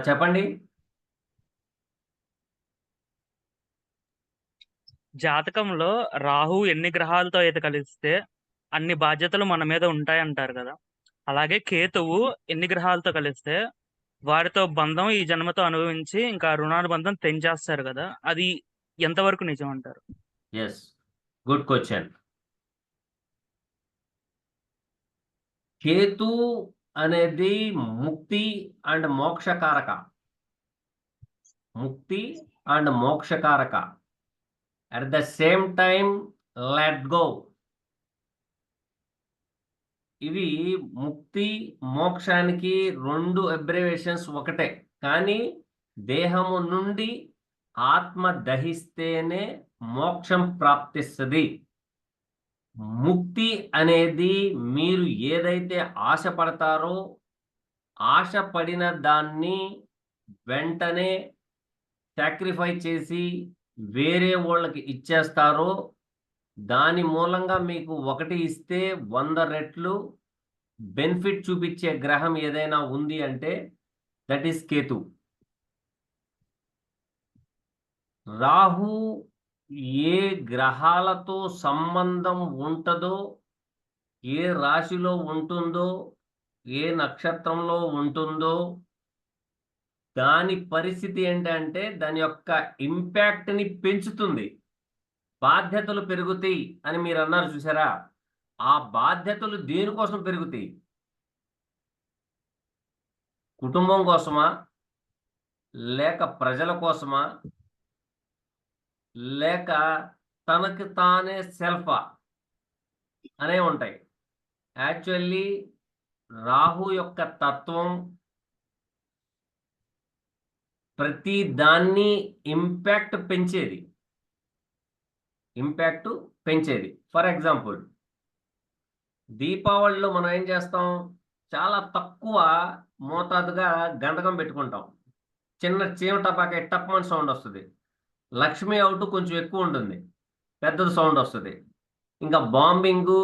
చెప్పండి. జాతకంలో రాహు ఎన్ని గ్రహాలతో అయితే కలిస్తే అన్ని బాధ్యతలు మన మీద ఉంటాయంటారు కదా. అలాగే కేతువు ఎన్ని గ్రహాలతో కలిస్తే వారితో బంధం ఈ జన్మతో అనుభవించి ఇంకా రుణానుబంధం తెంచేస్తారు కదా. అది ఎంతవరకు నిజం అంటారు? Yes, good question. కేతు అనేది ముక్తి అండ్ మోక్షకారక. ముక్తి అండ్ మోక్షకారక. At the same time let go. ఇవి ముక్తి మోక్షానికి రెండు అబ్రివేషన్స్ ఒకటే. కానీ దేహము నుండి ఆత్మ దహిస్తేనే మోక్షం ప్రాప్తిస్తుంది. ముక్తి అనేది మీరు ఏదైతే ఆశపడతారో ఆశపడిన దాన్ని వెంటనే సాక్రిఫైస్ చేసి వేరే వాళ్ళకి ఇచ్చేస్తారో దాని మూలంగా మీకు ఒకటి ఇస్తే 100 రెట్లు బెనిఫిట్ చూపించే గ్రహం ఏదైనా ఉంది అంటే దట్ ఈస్ కేతు. రాహు ఏ గ్రహాలతో సంబంధం ఉంటుందో, ఏ రాశిలో ఉంటుందో, ఏ నక్షత్రంలో ఉంటుందో దాని పరిస్థితి ఏంటంటే దాని యొక్క ఇంపాక్ట్ని పెంచుతుంది. బాధ్యతలు పెరుగుతాయి అని మీరు అన్నారు చూసారా, ఆ బాధ్యతలు దేనికోసం పెరుగుతాయి? కుటుంబం కోసమా, లేక ప్రజల కోసమా, లేక తనకి తానే సెల్ఫా అనే ఉంటాయి. యాక్చువల్లీ రాహు యొక్క తత్వం ప్రతి దాన్ని ఇంపాక్ట్ పెంచేది. ఫర్ ఎగ్జాంపుల్, దీపావళిలో మనం ఏం చేస్తాం? చాలా తక్కువ మోతాదుగా గంధకం పెట్టుకుంటాం. చిన్న చీమ టపాకే టప్మని సౌండ్ వస్తుంది. లక్ష్మీ అవుట్ కొంచెం ఎక్కువ ఉంటుంది, పెద్దది సౌండ్ వస్తుంది. ఇంకా బాంబింగు,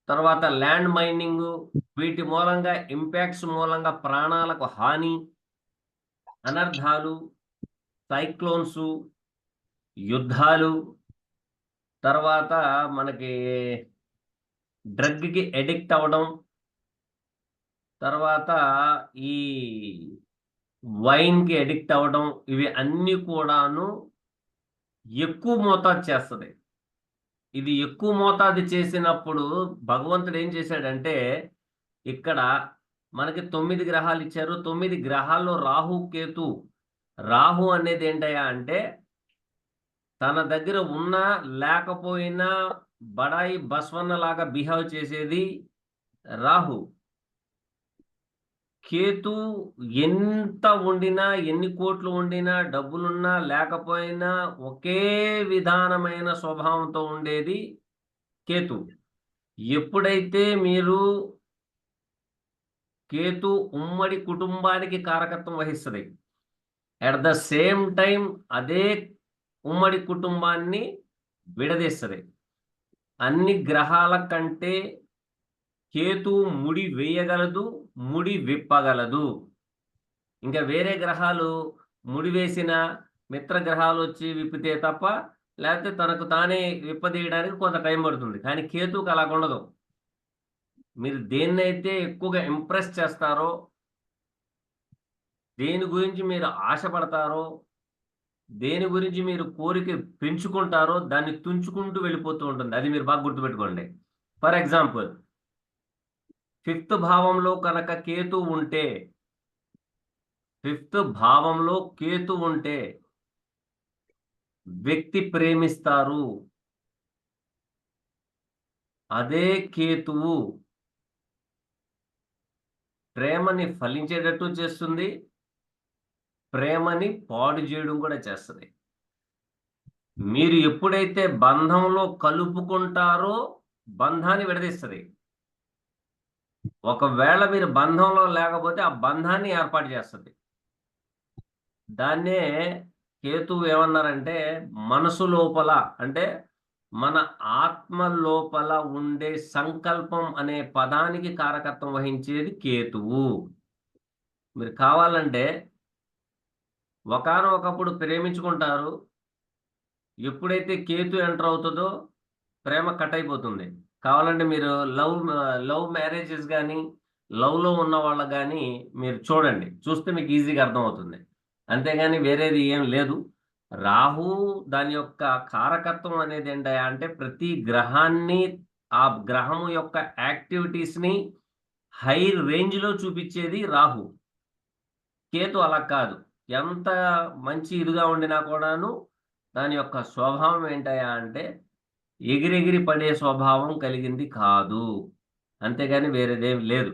తర్వాత ల్యాండ్ మైనింగు, వీటి మూలంగా ఇంపాక్ట్స్ మూలంగా ప్రాణాలకు హాని, అనర్థాలు, సైక్లోన్సు, యుద్ధాలు, తర్వాత మనకి డ్రగ్కి అడిక్ట్ అవ్వడం, తర్వాత ఈ వైన్కి అడిక్ట్ అవ్వడం, ఇవి అన్నీ కూడాను ఎక్కువ మోతాదు చేస్తుంది. ఇది ఎక్కువ మోతాదు చేసినప్పుడు భగవంతుడు ఏం చేశాడంటే, ఇక్కడ మనకి 9 గ్రహాలు ఇచ్చారు. 9 గ్రహాల్లో రాహు కేతు. రాహు అనేది ఏంటయ్యా అంటే తన దగ్గర ఉన్నా లేకపోయినా బడాయి బస్వన్న లాగా బిహేవ్ చేసేది రాహు. కేతు ఎంత ఉండినా, ఎన్ని కోట్లు ఉండినా, డబ్బులున్నా లేకపోయినా ఒకే విధానమైన స్వభావంతో ఉండేది కేతు. ఎప్పుడైతే మీరు కేతు ఉమ్మడి కుటుంబానికి కారకత్వం వహిస్తుంది, అట్ ద సేమ్ టైం అదే ఉమ్మడి కుటుంబాన్ని విడదీస్తుంది. అన్ని గ్రహాల కంటే కేతు ముడి వేయగలదు, ముడి విప్పగలదు. ఇంకా వేరే గ్రహాలు ముడి వేసిన మిత్ర గ్రహాలు వచ్చి విప్పితే తప్ప, లేకపోతే తనకు తానే విప్పదీయడానికి కొంత టైం పడుతుంది. కానీ కేతువుకి అలా ఉండదు. మీరు దేన్నైతే ఎక్కువగా ఇంప్రెస్ చేస్తారో, దేని గురించి మీరు ఆశపడతారో, దేని గురించి మీరు కోరిక పెంచుకుంటారో దాన్ని తుంచుకుంటూ వెళ్ళిపోతూ ఉంటుంది. అది మీరు బాగా గుర్తుపెట్టుకోండి. ఫర్ ఎగ్జాంపుల్, 5th భావంలో కనుక కేతు ఉంటే, 5th భావంలో కేతు ఉంటే వ్యక్తి ప్రేమిస్తారు. అదే కేతువు ప్రేమని ఫలించేటట్టు చేస్తుంది, ప్రేమని పాడు చేయడం కూడా చేస్తుంది. మీరు ఎప్పుడైతే బంధంలో కలుపుకుంటారో బంధాన్ని విడదీస్తుంది. ఒకవేళ మీరు బంధంలో లేకపోతే ఆ బంధాన్ని ఏర్పాటు చేస్తుంది. దాన్నే కేతువు ఏమన్నారంటే మనసు లోపల, అంటే మన ఆత్మ లోపల ఉండే సంకల్పం అనే పదానికి కారకత్వం వహించేది కేతువు. మీరు కావాలంటే ఒకానొకప్పుడు ప్రేమించుకుంటారు. ఎప్పుడైతే కేతు ఎంటర్ అవుతుందో ప్రేమ కట్ అయిపోతుంది. కావాలంటే మీరు లవ్ మ్యారేజెస్ గానీ, లవ్‌లో ఉన్న వాళ్ళకి గానీ మీరు చూడండి. చూస్తే మీకు ఈజీగా అర్థమవుతుంది. అంతేగాని వేరేది ఏం లేదు. రాహు దాని యొక్క కారకత్వం అనేది ఏంటయ్యా అంటే ప్రతి గ్రహాన్ని, ఆ గ్రహము యొక్క యాక్టివిటీస్‌ని హై రేంజ్‌లో చూపిచ్చేది రాహు. కేతు అలా కాదు. ఎంత మంచి ఇదిగా ఉండినా కూడాను దాని యొక్క స్వభావం ఏంటయ్యా అంటే ఎగిరెగిరి పడే స్వభావం కలిగింది కాదు. అంతేగాని వేరేదేం లేదు.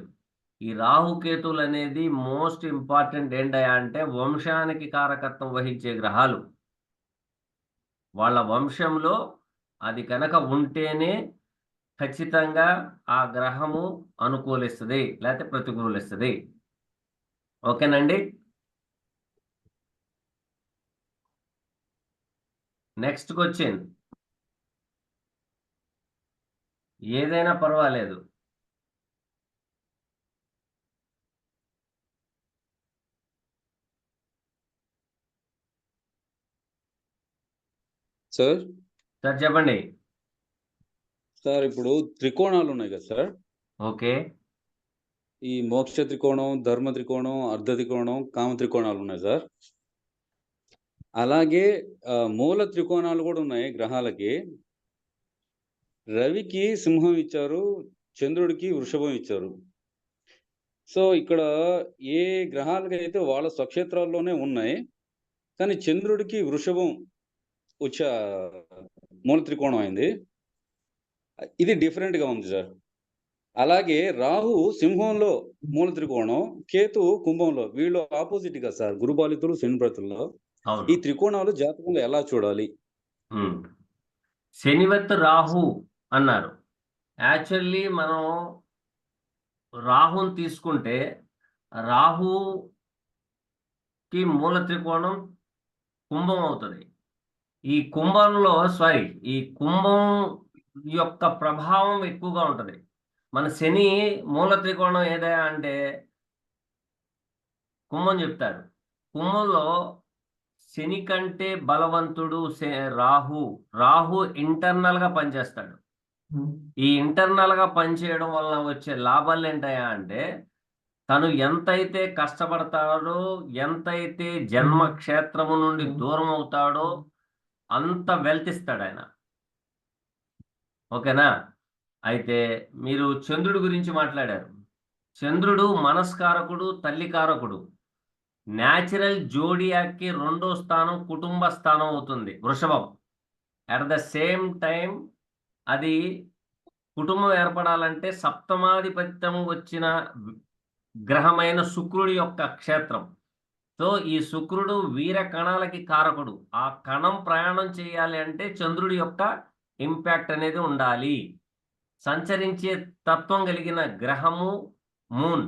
ఈ రాహుకేతువులనేది మోస్ట్ ఇంపార్టెంట్ ఏంటయ్యా అంటే వంశానికి కారకత్వం వహించే గ్రహాలు. వాళ్ళ వంశంలో అది కనుక ఉంటేనే ఖచ్చితంగా ఆ గ్రహము అనుకూలిస్తది. లేతే ప్రతికూలిస్తది. ఓకేనండి? Next question. ఏదైనా పర్వాలేదు. సార్ సార్ చెప్పండి. సార్ ఇప్పుడు త్రికోణాలు ఉన్నాయి కదా సార్. ఓకే. ఈ మోక్ష త్రికోణం, ధర్మ త్రికోణం, అర్ధ త్రికోణం, కామ త్రికోణాలు ఉన్నాయి సార్. అలాగే మూల త్రికోణాలు కూడా ఉన్నాయి గ్రహాలకి. రవికి సింహం ఇచ్చారు, చంద్రుడికి వృషభం ఇచ్చారు. సో ఇక్కడ ఏ గ్రహాలకైతే వాళ్ళ స్వక్షేత్రాల్లోనే ఉన్నాయి, కానీ చంద్రుడికి వృషభం వచ్చే మూల త్రికోణం అయింది. ఇది డిఫరెంట్ గా ఉంది సార్. అలాగే రాహు సింహంలో మూల త్రికోణం, కేతు కుంభంలో. వీళ్ళు ఆపోజిట్ గా సార్, గురుబాలితులు శనిప్రతుల్లో. ఈ అవును. త్రికోణాలు జాతకంలో ఎలా చూడాలి? శనివత్ రాహు అన్నారు. యాక్చువల్లీ మనం రాహుని తీసుకుంటే రాహుకి మూల త్రికోణం కుంభం అవుతుంది. ఈ కుంభంలో ఈ కుంభం యొక్క ప్రభావం ఎక్కువగా ఉంటుంది. మన శని మూల త్రికోణం ఏదైనా అంటే కుంభం చెప్తారు. కుంభంలో శని కంటే బలవంతుడు రాహు ఇంటర్నల్ గా పనిచేస్తాడు. ఈ ఇంటర్నల్ గా పనిచేయడం వలన వచ్చే లాభాలు ఏంటయ్యా అంటే తను ఎంతైతే కష్టపడతాడో, ఎంతైతే జన్మ క్షేత్రము నుండి దూరం అవుతాడో అంత వెల్త్ ఇస్తాడు ఆయన. ఓకేనా? అయితే మీరు చంద్రుడి గురించి మాట్లాడారు. చంద్రుడు మనస్కారకుడు, తల్లికారకుడు. న్యాచురల్ జోడియాక్కి 2వ స్థానం కుటుంబ స్థానం అవుతుంది వృషభం. అట్ ద సేమ్ టైం అది కుటుంబం ఏర్పడాలంటే సప్తమాధిపత్యం వచ్చిన గ్రహమైన శుక్రుడి యొక్క క్షేత్రం. సో ఈ శుక్రుడు వీర కణాలకి కారకుడు. ఆ కణం ప్రయాణం చేయాలి అంటే చంద్రుడి యొక్క ఇంపాక్ట్ అనేది ఉండాలి. సంచరించే తత్వం కలిగిన గ్రహము మూన్.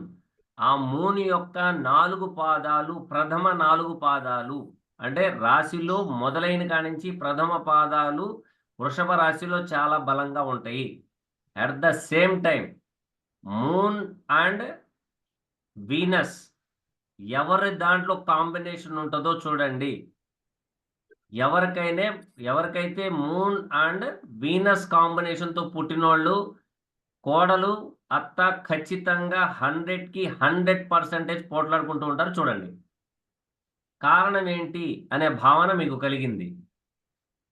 ఆ మూన్ యొక్క 4 పాదాలు, ప్రథమ 4 పాదాలు అంటే రాశిలో మొదలైన కానించి ప్రథమ పాదాలు వృషభ రాశిలో చాలా బలంగా ఉంటాయి. At the same time moon and Venus ఎవరి దాంట్లో కాంబినేషన్ ఉంటుందో చూడండి. ఎవరికైతే మూన్ అండ్ వీనస్ కాంబినేషన్తో పుట్టినోళ్ళు కోడలు అత్త ఖచ్చితంగా 100కి 100% పోట్లాడుకుంటూ ఉంటారు చూడండి. కారణం ఏంటి అనే భావన మీకు కలిగింది.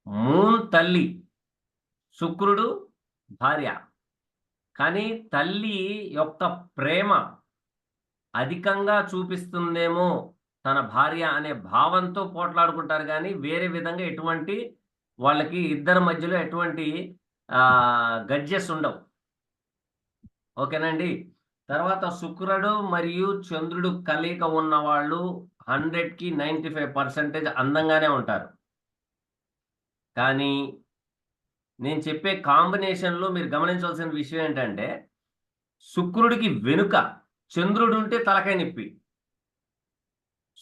మూన్ తల్లి, శుక్రుడు భార్య. కానీ తల్లి యొక్క ప్రేమ అధికంగా చూపిస్తుందేమో తన భార్య అనే భావంతో పోట్లాడుకుంటారు. కానీ వేరే విధంగా ఎటువంటి వాళ్ళకి ఇద్దరి మధ్యలో ఎటువంటి గడ్జెస్ ఉండవు. ఓకేనండి? తర్వాత శుక్రుడు మరియు చంద్రుడు కలయిక ఉన్న వాళ్ళు 100కి 95% అందంగానే ఉంటారు. కానీ నేను చెప్పే కాంబినేషన్లో మీరు గమనించవలసిన విషయం ఏంటంటే శుక్రుడికి వెనుక చంద్రుడు ఉంటే తలకాయ నొప్పి.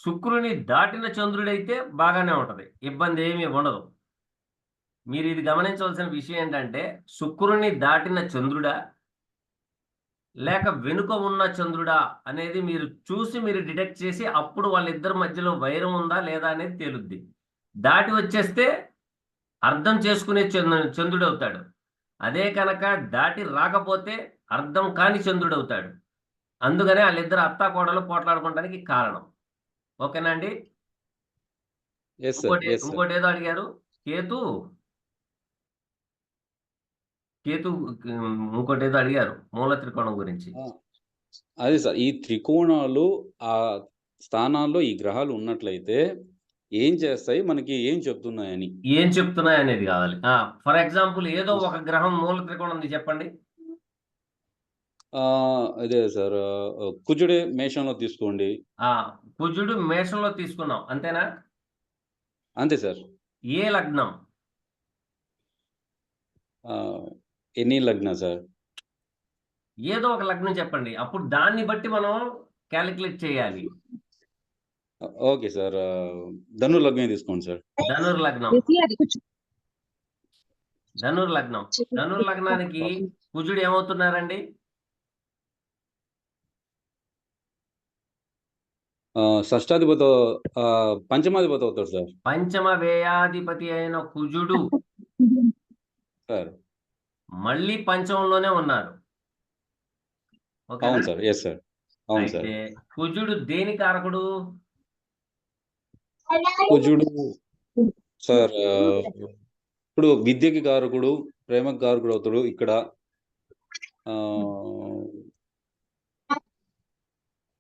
శుక్రుని దాటిన చంద్రుడైతే బాగానే ఉంటుంది, ఇబ్బంది ఏమీ ఉండదు. మీరు ఇది గమనించవలసిన విషయం ఏంటంటే శుక్రుని దాటిన చంద్రుడా, లేక వెనుక ఉన్న చంద్రుడా అనేది మీరు చూసి మీరు డిటెక్ట్ చేసి అప్పుడు వాళ్ళిద్దరి మధ్యలో వైరం ఉందా లేదా అనేది తేలుద్ది. దాటి వచ్చేస్తే అర్థం చేసుకునే చంద్రుడు అవుతాడు. అదే కనుక దాటి రాకపోతే అర్థం కాని చంద్రుడు అవుతాడు. అందుకనే వాళ్ళిద్దరు అత్తా కోడలు పోట్లాడుకోవడానికి కారణం. ఓకేనా అండి? Yes sir, yes sir. ఇంకోటి ఏదో అడిగారు. కేతు కేతు ఇంకోటి ఏదో అడిగారు మూల త్రికోణం గురించి. అదే సార్, ఈ త్రికోణాలు ఆ స్థానాల్లో ఈ గ్రహాలు ఉన్నట్లయితే ఏం చేస్తాయి, మనకి ఏం చెప్తున్నాయని. ఏం చెప్తున్నాయి అనేది కావాలి. ఫర్ ఎగ్జాంపుల్ ఏదో ఒక గ్రహం మూల త్రికోణం ఉంది చెప్పండి. అదే సార్, కుజుడే మేషంలో తీసుకోండి. కుజుడు మేషంలో తీసుకున్నాం అంతేనా? అంతే సార్. ఏ లగ్నం? ఎన్ని లగ్న సార్? ఏదో ఒక లగ్నం చెప్పండి, అప్పుడు దాన్ని బట్టి మనం క్యాలిక్యులేట్ చేయాలి. ఓకే సార్, ధనుర్లగ్నం తీసుకోండి సార్. ధనుర్లగ్నం. ధనుర్లగ్నం. ధనుర్లగ్నానికి కుజుడు ఏమవుతున్నారండి? షష్టాధిపతి, పంచమాధిపతి అవుతాడు సార్. పంచమ వ్యయాధిపతి అయిన కుజుడు సార్ మళ్ళీ పంచమంలోనే ఉన్నారు. అవును సార్. ఎస్ సార్, అవును సార్. అయితే కుజుడు దేని కారకుడు? కుజుడు సార్ ఇప్పుడు విద్యకి కారకుడు, ప్రేమకి కారకుడు అవుతాడు. ఇక్కడ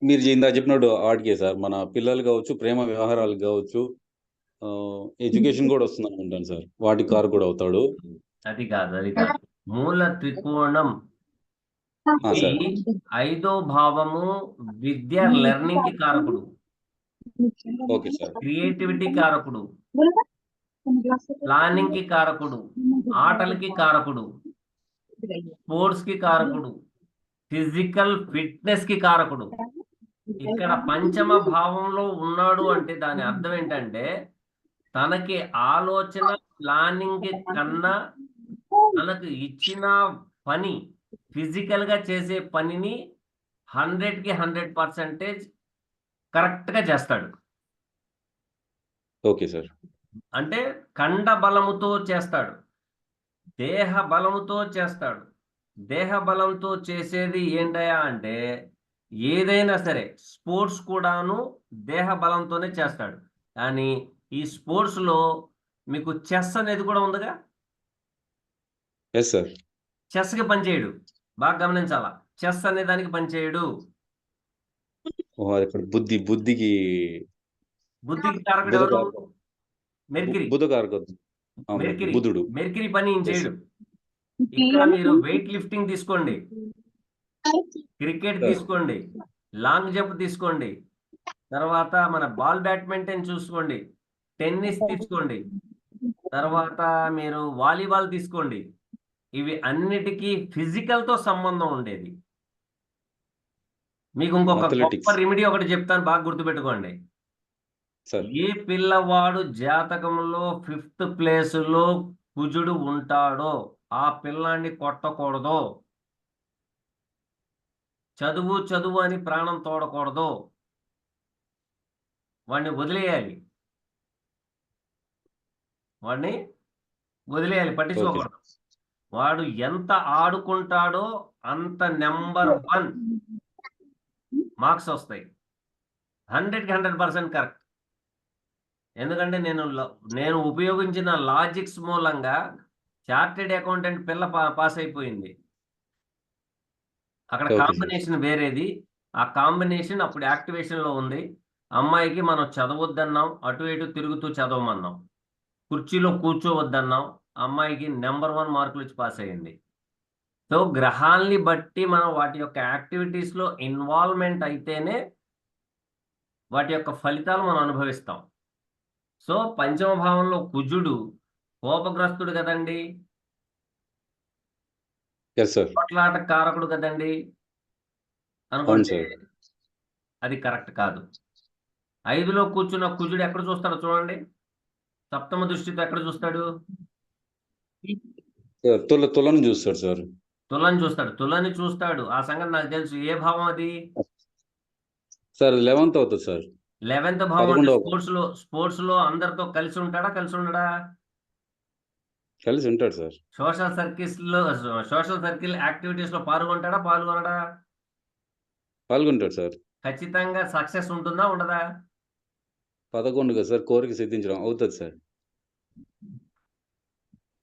మీరు ఇందాక చెప్పినట్టు వాటికే సార్, మన పిల్లలు కావచ్చు, ప్రేమ వ్యవహారాలు కావచ్చు, ఎడ్యుకేషన్ కూడా వస్తుంది అనుకుంటాను సార్, వాటి కారకుడు అవుతాడు. అది కాదు. మూల త్రికోణం సార్. 5వ భావము విద్య, లెర్నింగ్ కి కారకుడు. Okay sir. క్రియేటివిటీ కారకుడు, ప్లానింగ్ కి కారకుడు, ఆటలకి కారకుడు, స్పోర్ట్స్ కి కారకుడు, ఫిజికల్ ఫిట్నెస్ కి కారకుడు. ఇక్కడ పంచమ భావంలో ఉన్నాడు అంటే దాని అర్థం ఏంటంటే తనకి ఆలోచన, ప్లానింగ్ కన్నా తనకు ఇచ్చిన పని, ఫిజికల్ గా చేసే పనిని 100కి 100% కరెక్ట్ గా చేస్తాడు. Okay sir. అంటే కండ బలముతో చేస్తాడు, దేహ బలముతో చేస్తాడు. దేహ బలంతో చేసేది ఏంటయా అంటే ఏదైనా సరే స్పోర్ట్స్ కూడాను దేహ బలంతోనే చేస్తాడు. కానీ ఈ స్పోర్ట్స్ లో మీకు చెస్ అనేది కూడా ఉందిగా. Yes sir. చెస్ కి పనిచేయడు, బాగా గమనించాలా. చెస్ అనే దానికి పనిచేయడు. బుద్ధికి కారకుడు ఎవరు? మెర్క్యూరీ. బుధ కారకుడు. బుధుడు. మెర్క్యూరీ పని చేయడు. ఇక్కడ మీరు వెయిట్ లిఫ్టింగ్ తీసుకోండి, క్రికెట్ తీసుకోండి, లాంగ్ జంప్ తీసుకోండి, తర్వాత మన బాల్ బ్యాడ్మింటన్ చూసుకోండి, టెన్నిస్ తీసుకోండి, తర్వాత మీరు వాలీబాల్ తీసుకోండి. ఇవి అన్నిటికీ ఫిజికల్ తో సంబంధం ఉండేది. మీకు ఇంకొక గొప్ప రెమెడీ ఒకటి చెప్తాను, బాగా గుర్తుపెట్టుకోండి. ఏ పిల్లవాడు జాతకంలో 5th ప్లేసులో కుజుడు ఉంటాడో ఆ పిల్లాన్ని కొట్టకూడదు, చదువు అని ప్రాణం తోడకూడదు, వాడిని వదిలేయాలి, పట్టించుకోకూడదు. వాడు ఎంత ఆడుకుంటాడో అంత నెంబర్ 1 మార్క్స్ వస్తాయి. 100కి 100% కరెక్ట్. ఎందుకంటే నేను ఉపయోగించిన లాజిక్స్ మూలంగా చార్టెడ్ అకౌంటెంట్ పిల్ల పాస్ అయిపోయింది. అక్కడ కాంబినేషన్ వేరేది, ఆ కాంబినేషన్ అప్పుడు యాక్టివేషన్ లో ఉంది. అమ్మాయికి మనం చదవద్దన్నాం, అటు ఇటు తిరుగుతూ చదవమన్నాం, కుర్చీలో కూర్చోవద్దన్నాం, అమ్మాయికి నెంబర్ 1 మార్కులు ఇచ్చి పాస్ అయ్యింది. సో గ్రహాల్ని బట్టి మనం వాటి యొక్క యాక్టివిటీస్ లో ఇన్వాల్వ్మెంట్ అయితేనే వాటి యొక్క ఫలితాలు మనం అనుభవిస్తాం. సో పంచమ భావంలో కుజుడు కోపగ్రస్తుడు కదండి, కొట్లాట కారకుడు కదండి అనుకుంటే అది కరెక్ట్ కాదు. 5లో కూర్చున్న కుజుడు ఎక్కడ చూస్తాడో చూడండి, సప్తమ దృష్టితో ఎక్కడ చూస్తాడు? తులను చూస్తాడు సార్. తులని చూస్తాడు, తులని చూస్తాడు. ఆ సంగతి నాకు తెలుసు. ఏ భావం అది? సార్ 11th అవుతుంది సార్. 11th భావం. అంటే 11వ స్పోర్ట్స్ లో అందరితో కలిసి ఉంటాడా, కలిసి ఉండడా? కలిసి ఉంటాడు సార్. సోషల్ సర్కిల్ యాక్టివిటీస్ లో పాల్గొంటాడా, పాల్గొనడా? పాల్గొంటాడు సార్. ఖచ్చితంగా సక్సెస్ ఉంటుందా, ఉండదా? 11 కదా సార్, కోరిక సిద్ధించడం అవుతుంది sir.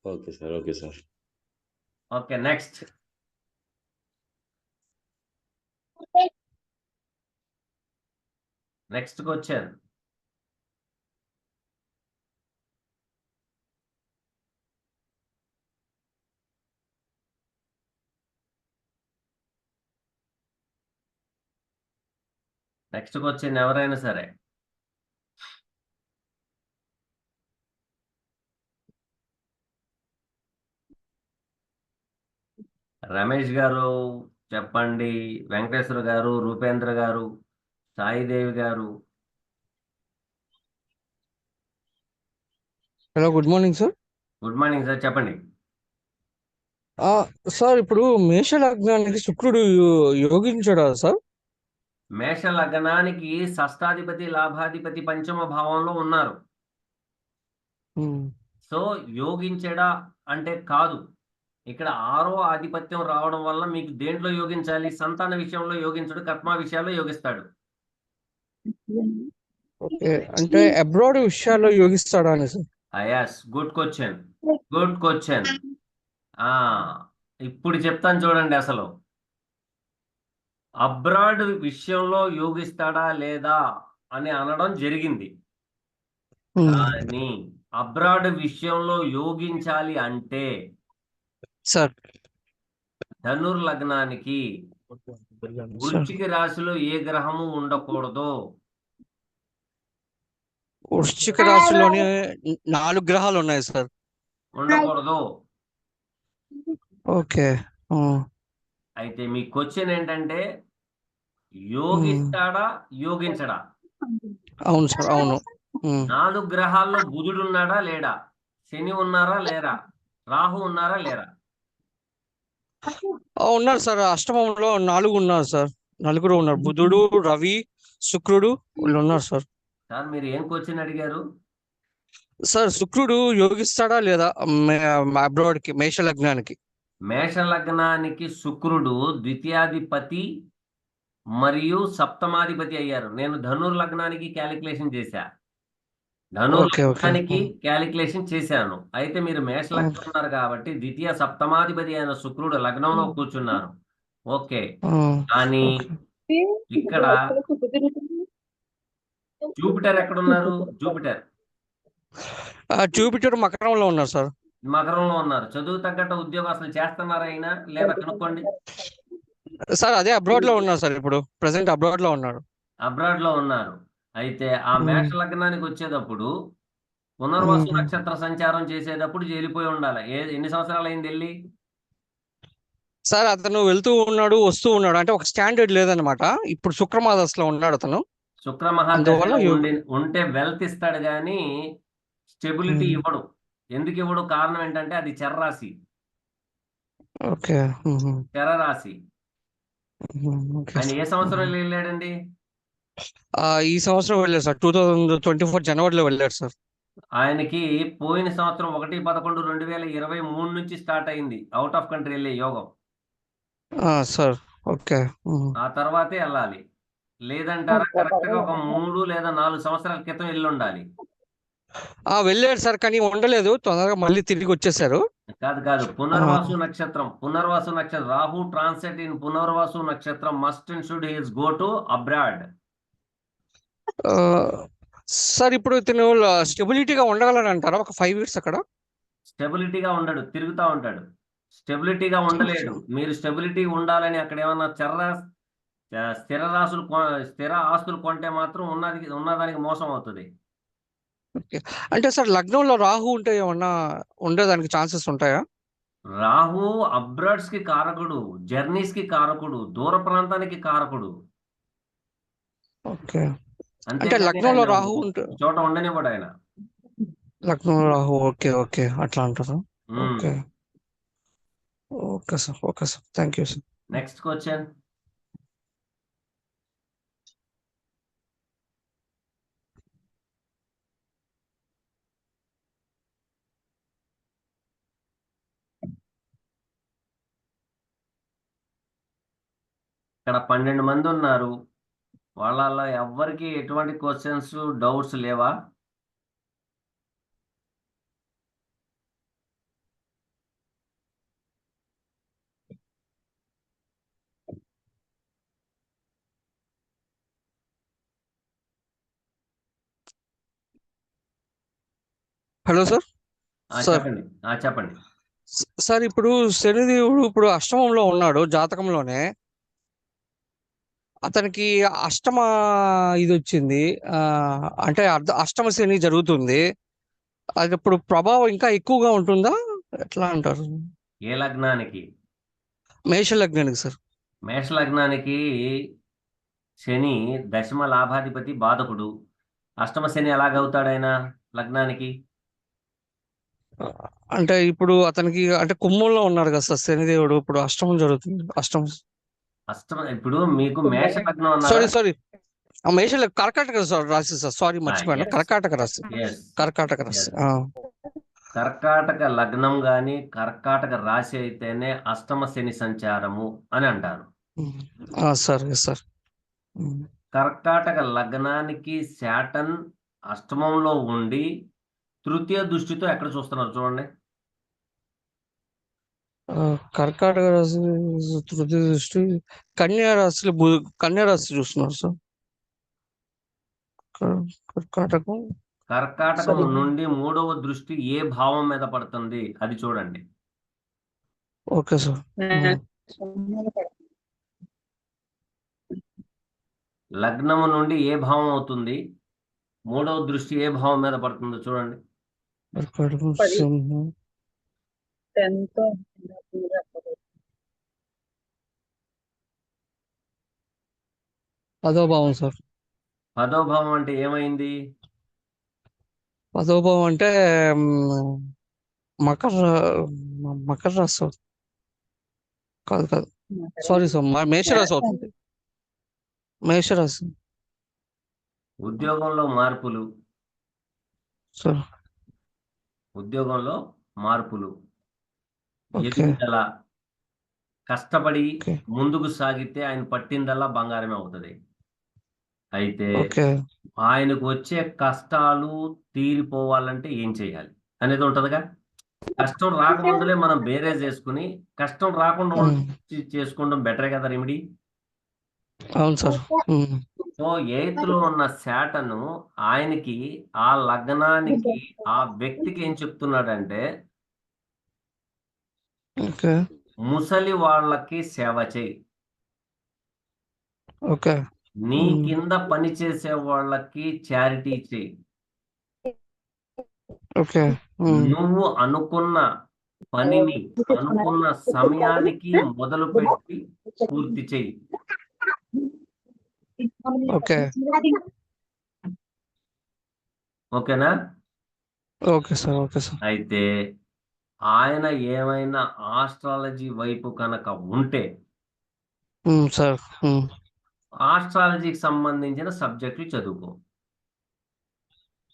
Okay sir, okay sir. Okay, next. Next question. Next question ఎవరైనా సరే. రమేష్ గారు చెప్పండి, వెంకటేశ్వర గారు, రూపేంద్ర గారు, సాయిదేవి గారు. Hello, good morning sir. Good morning sir, చెప్పండి. సార్ ఇప్పుడు మేష లగ్నానికి శుక్రుడు యోగించాడా సార్? మేష లగ్నానికి షష్టాధిపతి, లాభాధిపతి పంచమ భావంలో ఉన్నారు. సో యోగించడా అంటే కాదు. ఇక్కడ 6వ ఆధిపత్యం రావడం వల్ల మీకు దేంట్లో యోగించాలి? సంతాన విషయంలో యోగించడు, కర్మ విషయాల్లో యోగిస్తాడు. ఓకే, అంటే అబ్రాడ్ విషయాల్లో యోగిస్తాడా అని sir? Yes, good question, good question. ఇప్పుడు చెప్తాను చూడండి. అసలు అబ్రాడ్ విషయంలో యోగిస్తాడా లేదా అని అనడం జరిగింది. కానీ అబ్రాడ్ విషయంలో యోగించాలి అంటే సార్ ధనుర్ లగ్నానికి వృశ్చిక రాశిలో ఏ గ్రహము ఉండకూడదు. వృశ్చిక రాశిలోని 4 గ్రహాలు ఉన్నాయి సార్. ఉండకూడదు. ఓకే. అయితే మీ క్వశ్చన్ ఏంటంటే యోగిస్తాడా, యోగించడా? అవును సార్, అవును. 4 గ్రహాల్లో బుధుడు ఉన్నాడా లేడా? శని ఉన్నారా లేరా? రాహు ఉన్నారా లేరా? ఉన్నారు సార్. అష్టమంలో 4 ఉన్నారు సార్. 4 ఉన్నారు. బుధుడు, రవి, శుక్రుడు వీళ్ళు ఉన్నారు సార్. సార్ మీరు ఏం క్వశ్చన్ అడిగారు? సార్ శుక్రుడు యోగిస్తాడా లేదా అబ్రాడ్ కి, మేష లగ్నానికి? మేష లగ్నానికి శుక్రుడు ద్వితీయాధిపతి మరియు సప్తమాధిపతి అయ్యారు. నేను ధనుర్ లగ్నానికి క్యాలిక్యులేషన్ చేశా. ధనుర్ లగ్నానికి క్యాలిక్యులేషన్ చేశాను. అయితే మీరు మేష లగ్నం ఉన్నారు కాబట్టి ద్వితీయ సప్తమాధిపతి అయిన శుక్రుడు లగ్నంలో కూర్చున్నారు. ఓకే, కానీ ఇక్కడ జూపిటర్ ఎక్కడున్నారు? జూపిటర్ మకరంలో ఉన్నారు సార్. మకరంలో ఉన్నారు. చదువు తగ్గట్టు ఉద్యోగం అసలు చేస్తున్నారా అయినా లేదా కనుక్కోండి సార్. అదే అబ్రాడ్ లో ఉన్నారు సార్. ఇప్పుడు ప్రెసెంట్ అబ్రాడ్ లో ఉన్నారు. అబ్రాడ్ లో ఉన్నారు. అయితే ఆ మేష లగ్నానికి వచ్చేటప్పుడు పునర్వసు నక్షత్ర సంచారం చేసేటప్పుడు వెళ్ళిపోయి ఉండాలి. ఎన్ని సంవత్సరాలు అయింది వెళ్ళి? సార్ అతను వెళ్తూ ఉన్నాడు, వస్తూ ఉన్నాడు, అంటే ఒక స్టాండర్డ్ లేదనమాట. ఇప్పుడు శుక్రమాదశలో ఉన్నాడు అతను. శుక్రమహాదశలో ఉంటే వెల్త్ ఇస్తాడు కానీ స్టెబిలిటీ ఇవ్వడు. ఎందుకు ఇవ్వడు? కారణం ఏంటంటే అది చెర్రాశి. ఓకే, చెరరాశి. ఆయన ఏ సంవత్సరం వెళ్ళాడండి? ఈ సంవత్సరం వెళ్ళారు సార్. 2024 జనవరిలో వెళ్ళాడు సార్. ఆయనకి పోయిన సంవత్సరం 1/11/2023 నుంచి స్టార్ట్ అయింది అవుట్ ఆఫ్ కంట్రీ వెళ్ళే యోగం. Sir okay. ఆ తర్వాతే వెళ్ళాలి. లేదంటారా? కరెక్ట్ గా ఒక 3 లేదా 4 సంవత్సరాల క్రితం వెళ్ళి ఉండాలి. వెళ్ళాడు సార్, కానీ ఉండలేదు. తొందరగా మళ్ళీ తిరిగి వచ్చేసారు. కాదు, పునర్వాసు నక్షత్రం. రాహు ట్రాన్సిట్ ఇన్ పునర్వాసు నక్షత్రం must and should his go to abroad. Sir ఇప్పుడు ఇతను స్టెబిలిటీగా ఉండగలని అంటారా? ఒక 5 years అక్కడ స్టెబిలిటీగా ఉండడు, తిరుగుతూ ఉంటాడు. స్టెబిలిటీగా ఉండలేడు. మీరు స్టెబిలిటీ ఉండాలని అక్కడ ఏమన్నా స్థిర ఆస్తులు కొంటే మాత్రం ఉన్నదానికి మోసం అవుతుంది. అంటే సార్ లగ్నంలో రాహు ఉంటే ఏమన్నా ఉండేదానికి ఛాన్సెస్ ఉంటాయా? రాహు అబ్రాడ్స్ కి కారకుడు, జర్నీస్ కి కారకుడు, దూర ప్రాంతానికి కారకుడు. ఓకే, అంటే లగ్నంలో రాహు ఉంటే చోట ఉండనివ్వడు ఆయన. లగ్నంలో రాహు. ఓకే, అట్లా అంటారు. Okay. Okay sir, okay sir, thank you sir. Next question. ఇక్కడ 12 మంది ఉన్నారు. వాళ్ళలో ఎవ్వరికి ఎటువంటి క్వశ్చన్స్ డౌట్స్ లేవా? Hello sir. సార్ చెప్పండి. చెప్పండి. సార్ ఇప్పుడు శనిదేవుడు ఇప్పుడు అష్టమంలో ఉన్నాడు జాతకంలోనే. అతనికి అష్టమ ఇది వచ్చింది. అంటే అష్టమ శని జరుగుతుంది. అది ఇప్పుడు ప్రభావం ఇంకా ఎక్కువగా ఉంటుందా, ఎట్లా అంటారు? ఏ లగ్నానికి? మేష లగ్నానికి సార్. మేష లగ్నానికి శని దశమ లాభాధిపతి బాధకుడు. అష్టమ శని ఎలాగవుతాడు ఆయన లగ్నానికి? అంటే ఇప్పుడు అతనికి అంటే కుంభంలో ఉన్నాడు కదా సార్ శనిదేవుడు, ఇప్పుడు అష్టమం జరుగుతుంది. ఇప్పుడు మీకు మేష లగ్నం అన్నారా? సారీ సారీ, మేష కర్కాటక రాశి సార్, సారీ మర్చిపోయాను. కర్కాటక రాశి, కర్కాటక రాశి. కర్కాటక లగ్నం గాని కర్కాటక రాశి అయితేనే అష్టమ శని సంచారము అని అంటారు. Sir sir. కర్కాటక లగ్నానికి శాటన్ అష్టమంలో ఉండి తృతీయ దృష్టితో ఎక్కడ చూస్తున్నారు చూడండి. కర్కాటక రాశి తృతీయ దృష్టి కన్యా రాశిలో కన్యా రాశి చూస్తున్నారు సార్. కర్కాటకం నుండి 3వ దృష్టి ఏ భావం మీద పడుతుంది అది చూడండి. Okay sir. లగ్నము నుండి ఏ భావం అవుతుంది, 3వ దృష్టి ఏ భావం మీద పడుతుందో చూడండి. పదో భావం సార్. 10వ భావం అంటే ఏమైంది? పదో భావం అంటే మకర మకర రాశి కాదు కాదు, సారీ సార్, మేషరాశి అవుతుంది. మేషరాశి. ఉద్యోగంలో మార్పులు, సార్ ఉద్యోగంలో మార్పులు, ఎదుగుదల, కష్టపడి ముందుకు సాగితే ఆయన పట్టిందల్లా బంగారమే అవుతుంది. అయితే ఆయనకు వచ్చే కష్టాలు తీరిపోవాలంటే ఏం చేయాలి అనేది ఉంటదిగా. కష్టం రాకముందులే మనం బేరే చేసుకుని కష్టం రాకుండా చేసుకోవడం బెటరే కదా రెమెడీ. అవును సార్. సో 8th లో ఉన్న శాటను ఆయనకి ఆ లగ్నానికి ఆ వ్యక్తికి ఏం చెప్తున్నాడంటే, ముసలి వాళ్ళకి సేవ చేయి, నీ కింద పని చేసే వాళ్ళకి చారిటీ చేయి, నువ్వు అనుకున్న పనిని అనుకున్న సమయానికి మొదలు పెట్టి పూర్తి చేయి. ఓకేనా? Okay sir, okay sir. అయితే ఆయన ఏమైనా ఆస్ట్రాలజీ వైపు కనుక ఉంటే సార్ ఆస్ట్రాలజీకి సంబంధించిన సబ్జెక్టులు చదువుకో.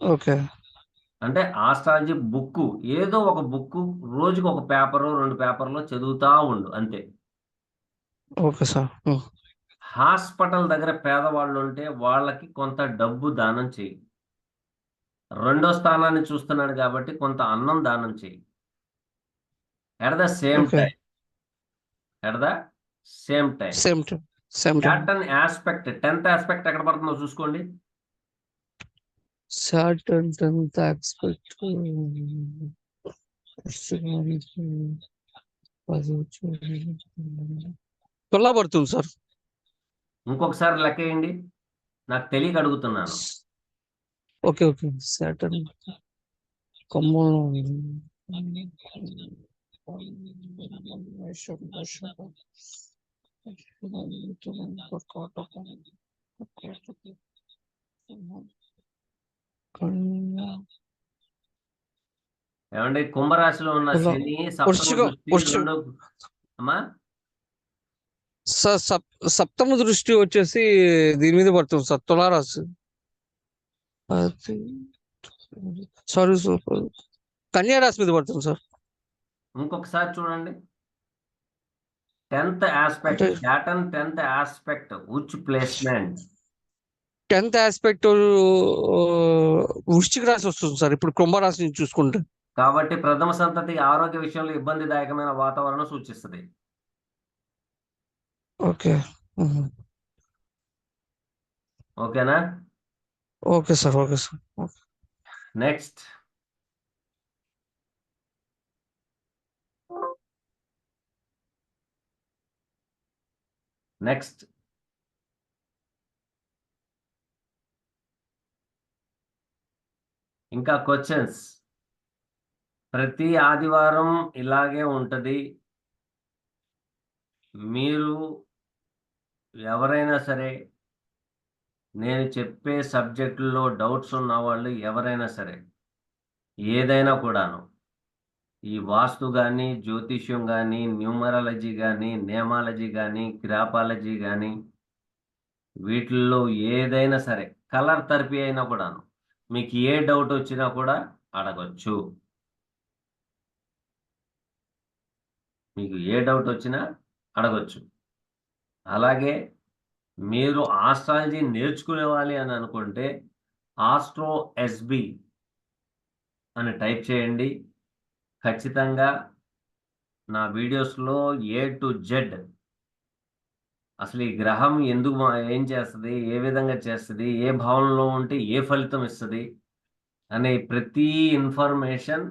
ఓకే. అంటే ఆస్ట్రాలజీ బుక్, ఏదో ఒక బుక్ రోజుకి ఒక పేపర్ 2 పేపర్లో చదువుతా ఉండు అంతే. Okay sir. హాస్పిటల్ దగ్గర పేదవాళ్ళు ఉంటే వాళ్ళకి కొంత డబ్బు దానం చేయి. 2వ స్థానాన్ని చూస్తున్నాడు కాబట్టి కొంత అన్నం దానం చేయి. At the same time Saturn aspect 10th aspect ఎక్కడ పడుతుందో చూసుకోండి. శాటర్న్ 10th ఆస్పెక్ట్ తులా పడుతుంది సార్. ఇంకొకసారి లెక్క వేయండి, నాకు తెలియక అడుగుతున్నాను. Okay okay. శాటర్న్ కొమ్మంలో ఏమండి కుంభరాశిలో ఉన్న హలో. శని సప్తమ వృశ్చికం దృష్టి వృశ్చికం రెండు. అమ్మా సప్తమ దృష్టి వచ్చేసి దీని మీద పడుతుంది సార్, తులారాశి. సారీ సార్, కన్యా రాశి మీద పడుతుంది సార్. ఇంకొకసారి చూడండి. 10th ఆస్పెక్ట్, అంటే సాటర్న్ 10th ఆస్పెక్ట్ ఉచ్ ప్లేస్మెంట్. 10th ఆస్పెక్ట్ వృశ్చిక రాశి వస్తుంది సార్ ఇప్పుడు కుంభరాశి నుంచి చూసుకుంటే. కాబట్టి ప్రథమ సంతతి ఆరోగ్య విషయంలో ఇబ్బందిదాయకమైన వాతావరణం సూచిస్తుంది. ఓకే. ఓకేనా? Okay sir, okay sir. Next next ఇంకా క్వశ్చన్స్. ప్రతి ఆదివారం ఇలాగే ఉంటుంది. మీరు ఎవరైనా సరే, నేను చెప్పే సబ్జెక్టుల్లో డౌట్స్ ఉన్న వాళ్ళు ఎవరైనా సరే, ఏదైనా కూడాను, ఈ వాస్తు కానీ, జ్యోతిష్యం కానీ, న్యూమరాలజీ కానీ, నేమాలజీ కానీ, గ్రాపాలజీ కానీ, వీటిల్లో ఏదైనా సరే, కలర్ థెరపీ అయినా కూడాను, మీకు ఏ డౌట్ వచ్చినా కూడా అడగొచ్చు. మీకు ఏ డౌట్ వచ్చినా అడగొచ్చు. అలాగే మీరు ఆస్ట్రాలజీ నేర్చుకునేవాలి అని అనుకుంటే ఆస్ట్రో ఎస్బి అని టైప్ చేయండి. ఖచ్చితంగా నా వీడియోస్లో A to Z అసలు ఈ గ్రహం ఎందుకు ఏం చేస్తుంది, ఏ విధంగా చేస్తుంది, ఏ భావనలో ఉంటే ఏ ఫలితం ఇస్తుంది అనే ప్రతి information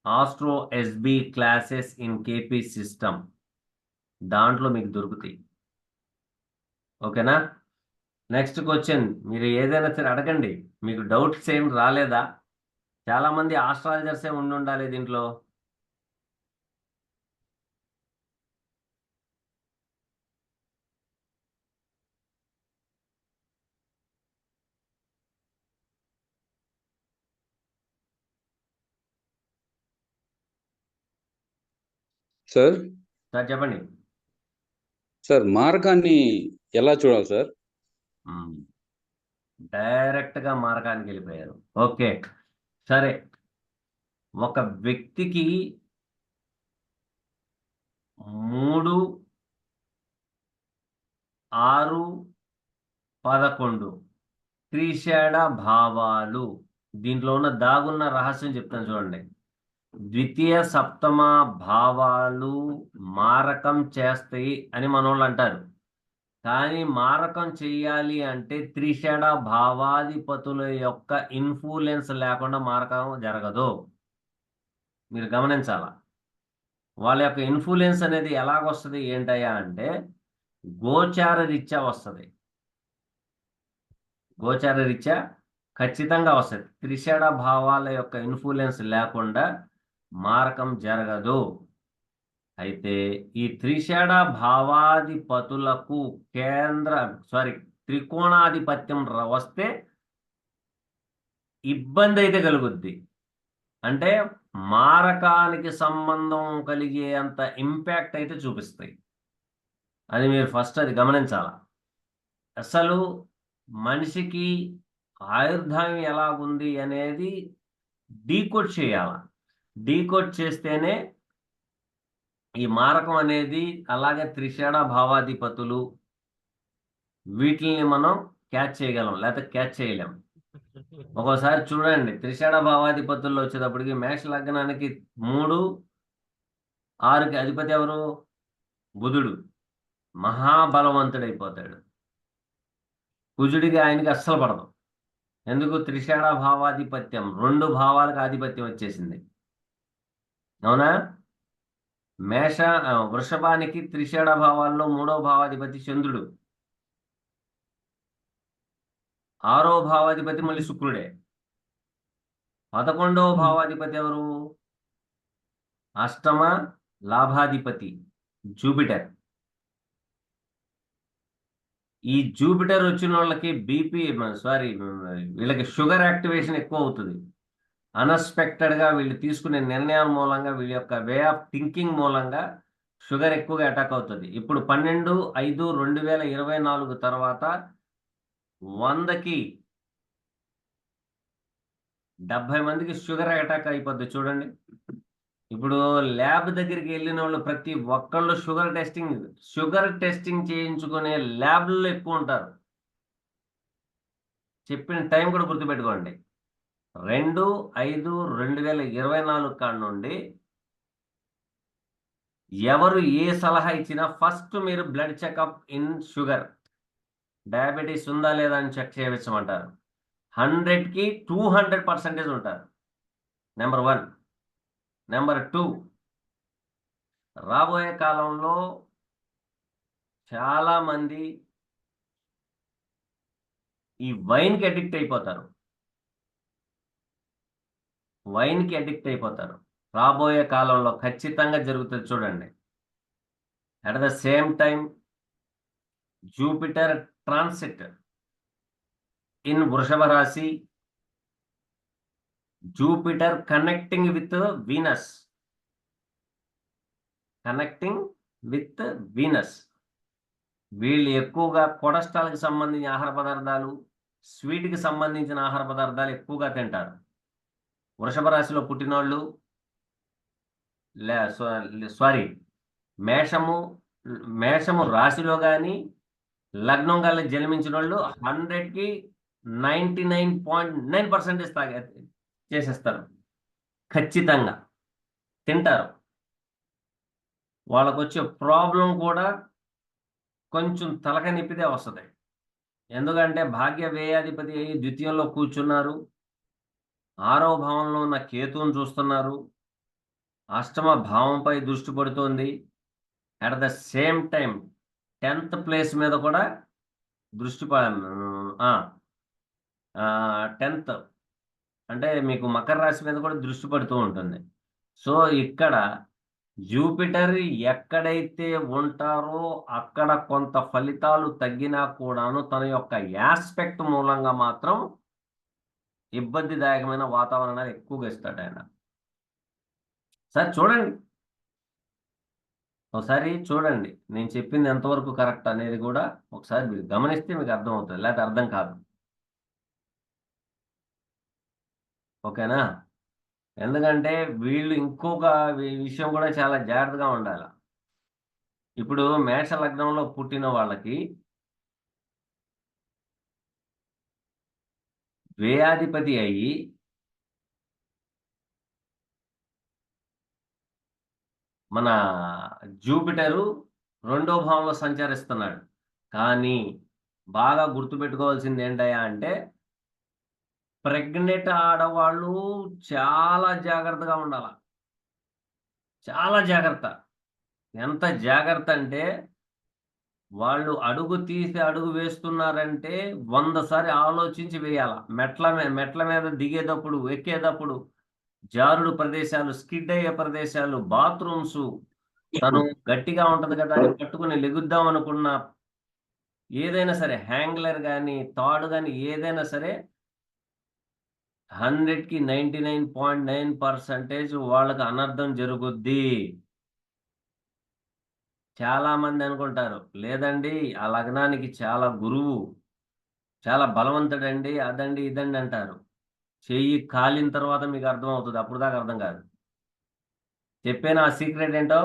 astro SB classes in KP system దాంట్లో మీకు దొరుకుతాయి. ఓకేనా? నెక్స్ట్ క్వశ్చన్, మీరు ఏదైనా సరే అడగండి. మీకు డౌట్స్ ఏం రాలేదా? చాలామంది ఆస్ట్రాలజర్సే ఉండాలి దీంట్లో. సార్ సార్ చెప్పండి. సార్ మార్గాన్ని ఎలా చూడాలి సార్? డైరెక్ట్గా మార్గానికి వెళ్ళిపోయారు. ఓకే, సరే. ఒక వ్యక్తికి 3, 6, 11 త్రిషేడ భావాలు. దీంట్లో ఉన్న దాగున్న రహస్యం చెప్తాను చూడండి. ద్వితీయ సప్తమ భావాలు మారకం చేస్తాయి అని మనోళ్ళు అంటారు. కానీ మారకం చెయ్యాలి అంటే త్రిషేడ భావాధిపతుల యొక్క ఇన్ఫ్లుయెన్స్ లేకుండా మారకం జరగదు. మీరు గమనించాల. వాళ్ళ యొక్క ఇన్ఫ్లుయెన్స్ అనేది ఎలాగొస్తుంది ఏంటయ్యా అంటే గోచార రీత్యా వస్తుంది. గోచార రీత్యా ఖచ్చితంగా వస్తుంది. త్రిషేడ భావాల యొక్క ఇన్ఫ్లుయెన్స్ లేకుండా మారకం జరగదు. అయితే ఈ త్రిషేడ భావాధిపతులకు త్రికోణాధిపత్యం వస్తే ఇబ్బంది అయితే కలుగుద్ది. అంటే మారకానికి సంబంధం కలిగే అంత ఇంపాక్ట్ అయితే చూపిస్తాయి. అది మీరు ఫస్ట్ అది గమనించాల. అసలు మనిషికి ఆయుర్దాయం ఎలాగుంది అనేది డీకోడ్ చేయాల. డీకోడ్ చేస్తేనే ఈ మారకం అనేది, అలాగే త్రిషేడ భావాధిపతులు, వీటిని మనం క్యాచ్ చేయగలం, లేకపోతే క్యాచ్ చేయలేం. ఒక్కోసారి చూడండి, త్రిషేడ భావాధిపతుల్లో వచ్చేటప్పటికి మేష లగ్నానికి 3, 6కి అధిపతి ఎవరు? బుధుడు. మహాబలవంతుడైపోతాడు. కుజుడికి ఆయనకి అస్సలు పడదు. ఎందుకు? త్రిషేడ భావాధిపత్యం 2 భావాలకు ఆధిపత్యం వచ్చేసింది. అవునా? వృషభానికి త్రిషేడ భావాల్లో 3వ భావాధిపతి చంద్రుడు, 6వ భావాధిపతి మళ్ళీ శుక్రుడే. 11వ భావాధిపతి ఎవరు? అష్టమ లాభాధిపతి జూపిటర్. ఈ జూపిటర్ వచ్చిన వాళ్ళకి వీళ్ళకి షుగర్ యాక్టివేషన్ ఎక్కువ అవుతుంది. అన్ఎక్స్పెక్టెడ్గా వీళ్ళు తీసుకునే నిర్ణయాల మూలంగా వీళ్ళ యొక్క వే ఆఫ్ థింకింగ్ మూలంగా షుగర్ ఎక్కువగా అటాక్ అవుతుంది. ఇప్పుడు 12/5/2024 తర్వాత 100కి 70 మందికి షుగర్ అటాక్ అయిపోద్ది చూడండి. ఇప్పుడు ల్యాబ్ దగ్గరికి వెళ్ళిన వాళ్ళు ప్రతి ఒక్కళ్ళు షుగర్ టెస్టింగ్ చేయించుకునే ల్యాబ్లలో ఎక్కువ ఉంటారు. చెప్పిన టైం కూడా గుర్తుపెట్టుకోండి. 2/5/2024 కాడ నుండి ఎవరు ఏ సలహా ఇచ్చినా ఫస్ట్ మీరు blood checkup in sugar, diabetes ఉందా లేదా అని చెక్ చేయించమంటారు. 100కి 200% ఉంటారు. నెంబర్ 1. నెంబర్ 2, రాబోయే కాలంలో చాలా మంది ఈ వైన్కి అడిక్ట్ అయిపోతారు. రాబోయే కాలంలో ఖచ్చితంగా జరుగుతుంది చూడండి. At the same time Jupiter transit in వృషభ రాశి, జూపిటర్ కనెక్టింగ్ విత్ వీనస్, వీళ్ళు ఎక్కువగా కొలెస్ట్రాల్కి సంబంధించిన ఆహార పదార్థాలు, స్వీట్కి సంబంధించిన ఆహార పదార్థాలు ఎక్కువగా తింటారు. వృషభ రాశిలో పుట్టినోళ్ళు మేషము రాశిలో కానీ లగ్నం కానీ జన్మించిన వాళ్ళు 100కి 99.9% చేసేస్తారు. ఖచ్చితంగా తింటారు. వాళ్ళకు వచ్చే ప్రాబ్లం కూడా కొంచెం తలక నిప్పితే వస్తుంది. ఎందుకంటే భాగ్య వ్యయాధిపతి అయ్యి ద్వితీయంలో కూర్చున్నారు. 6వ భావంలో ఉన్న కేతువును చూస్తున్నారు. అష్టమ భావంపై దృష్టి పడుతోంది. At the same time 10th place మీద కూడా దృష్టి 10th అంటే మీకు మకర రాశి మీద కూడా దృష్టి పడుతూ ఉంటుంది. సో ఇక్కడ జూపిటర్ ఎక్కడైతే ఉంటారో అక్కడ కొంత ఫలితాలు తగ్గినా కూడాను తన యొక్క యాస్పెక్ట్ మూలంగా మాత్రం ఇబ్బందిదాయకమైన వాతావరణాలు ఎక్కువగా ఇస్తాడు ఆయన. సార్ చూడండి, ఒకసారి చూడండి నేను చెప్పింది ఎంతవరకు కరెక్ట్ అనేది కూడా ఒకసారి మీరు గమనిస్తే మీకు అర్థమవుతుంది, లేకపోతే అర్థం కాదు. ఓకేనా? ఎందుకంటే వీళ్ళు ఇంకొక విషయం కూడా చాలా జాగ్రత్తగా ఉండాలి. ఇప్పుడు మేష లగ్నంలో పుట్టిన వాళ్ళకి వ్యయాధిపతి అయ్యి మన జూపిటరు 2వ భావంలో సంచరిస్తున్నాడు. కానీ బాగా గుర్తుపెట్టుకోవాల్సింది ఏంటయ్యా అంటే ప్రెగ్నెంట్ ఆడవాళ్ళు చాలా జాగ్రత్తగా ఉండాలి. చాలా జాగ్రత్త. ఎంత జాగ్రత్త అంటే వాళ్ళు అడుగు తీసి అడుగు వేస్తున్నారంటే 100 సారి ఆలోచించి వేయాల. మెట్ల మీద దిగేటప్పుడు, ఎక్కేటప్పుడు జారుడు ప్రదేశాలు, స్కిడ్ అయ్యే ప్రదేశాలు, బాత్రూమ్స్ తను గట్టిగా ఉంటది కదా అని పట్టుకుని లెగుద్దాం అనుకున్న ఏదైనా సరే, హ్యాంగ్లర్ కానీ తాడు కానీ ఏదైనా సరే 100కి 99.9% వాళ్ళకి అనర్థం జరుగుద్ది. చాలా మంది అనుకుంటారు లేదండి ఆ లగ్నానికి చాలా గురువు, చాలా బలవంతుడండి, అదండి ఇదండి అంటారు. చెయ్యి కాలిన తర్వాత మీకు అర్థం అవుతుంది, అప్పుడు దాకా అర్థం కాదు. చెప్పేనా ఆ సీక్రెట్ ఏంటో?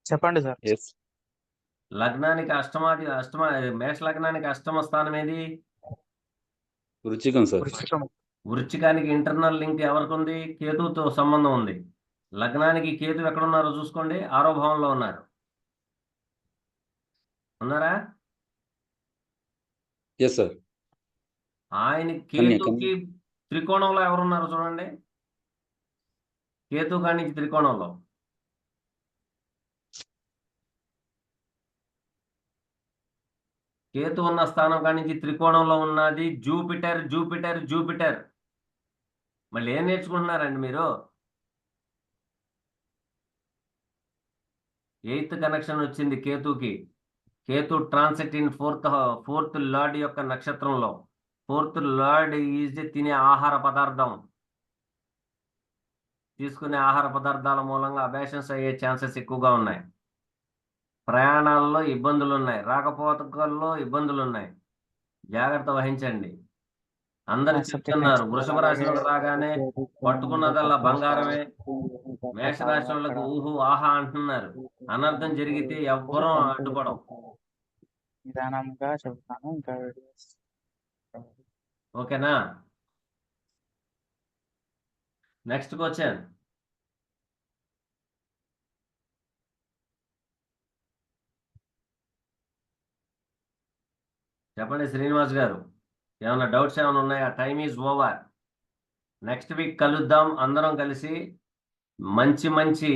చెప్పండి సార్. లగ్నానికి మేష లగ్నానికి అష్టమ స్థానం ఏది? వృచ్చికం సార్. వృచ్చికానికి ఇంటర్నల్ లింక్ ఎవరికి ఉంది? కేతువుతో సంబంధం ఉంది. లగ్నానికి కేతు ఎక్కడున్నారో చూసుకోండి, 6వ భావంలో ఉన్నారా? Yes sir. ఆయన కేతుకి త్రికోణంలో ఎవరున్నారో చూడండి. కేతు కాడి నుంచి త్రికోణంలో కేతు ఉన్న స్థానం కాడి నుంచి త్రికోణంలో ఉన్నది జూపిటర్. మళ్ళీ ఏం నేర్చుకుంటున్నారండి మీరు? 8th కనెక్షన్ వచ్చింది కేతుకి. Ketu transit in 4th lord యొక్క నక్షత్రంలో. ఫోర్త్ లార్డ్ ఈజ్ తినే ఆహార పదార్థం. తీసుకునే ఆహార పదార్థాల మూలంగా అబాషన్స్ అయ్యే ఛాన్సెస్ ఎక్కువగా ఉన్నాయి. ప్రయాణాల్లో ఇబ్బందులు ఉన్నాయి, రాకపోకల్లో ఇబ్బందులు ఉన్నాయి. జాగ్రత్త వహించండి. అందరు చెప్తున్నారు వృషభ రాశిలోకి రాగానే పట్టుకున్నదల్లా బంగారమే, మేషరాశి వాళ్ళకు ఊహు ఆహా అంటున్నారు. అనర్థం జరిగితే ఎవ్వరూ అడ్డుపడం. నిదానంగా చెప్తాను ఇంకా ఓకేనా? Next question. చెప్పండి శ్రీనివాస్ గారు, ఏమైనా డౌట్స్ ఏమైనా ఉన్నాయా? Time is over. Next week కలుద్దాం అందరం కలిసి. మంచి మంచి